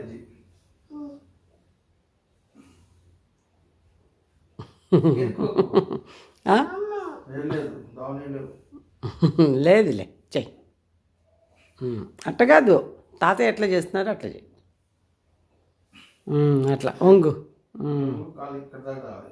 ఇది లేదులే చెయ్యి. అట్ట కాదు, తాతయ్య ఎట్లా చేస్తున్నారు అట్లా చెయ్యి. అట్లా ఒంగు. ఇక్కడ దాకా అది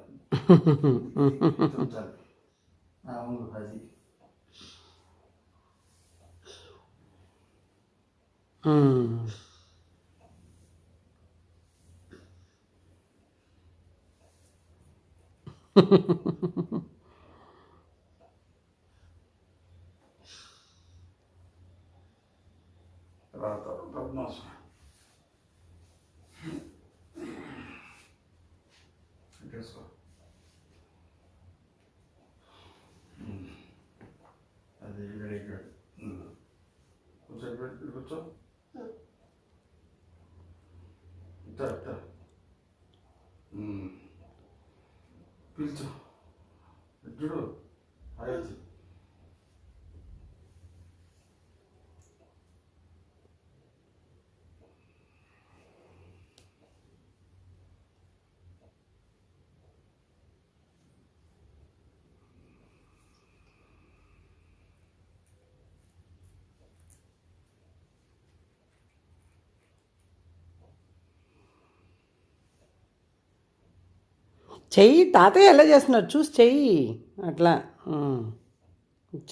తర్వాత పద్మాసనం చేసుకో. అది వెరీ గుడ్. కూర్చోబెట్టి కూర్చో. ఇట్లా ఇట్లా పీల్చు. చూడు హయాతి. చెయ్యి, తాతయ్య ఎలా చేస్తున్నారు చూసి చెయ్యి. అట్లా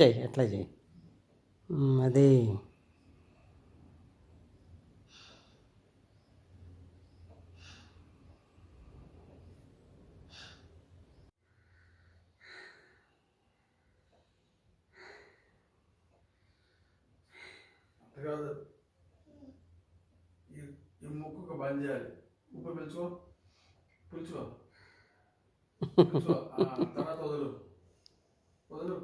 చెయ్యి, అట్లా చెయ్యి. అదే కాదు, ఈ ముక్కు బంద్ చేయాలి. ముక్కు పిలుచుకో, పిలుచుకో, తర్వాత వదులు, వదులు.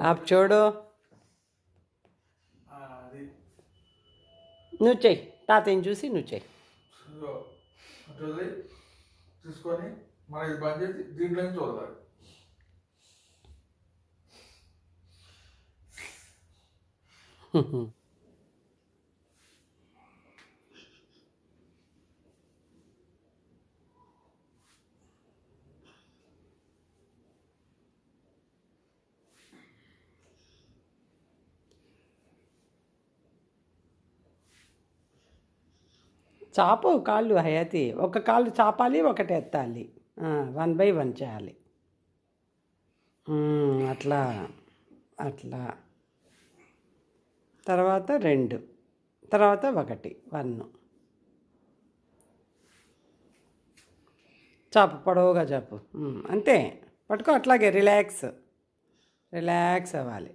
ఆప్ చూడు. అది నువ్వు చెయ్యి, తాతయ్యని చూసి నువ్వు చెయ్యి. అటు వదిలి చూసుకొని మన ఇది బంద్ చేసి దీంట్లో నుంచి వదలాలి. చాపు కాళ్ళు హయాతి. ఒక కాళ్ళు చాపాలి, ఒకటి ఎత్తాలి. 1 by 1 చేయాలి. అట్లా అట్లా. తర్వాత 2, తర్వాత 1 చాపు, పొడవుగా చాపు. అంతే, పట్టుకో. అట్లాగే రిలాక్స్ రిలాక్స్ అవ్వాలి.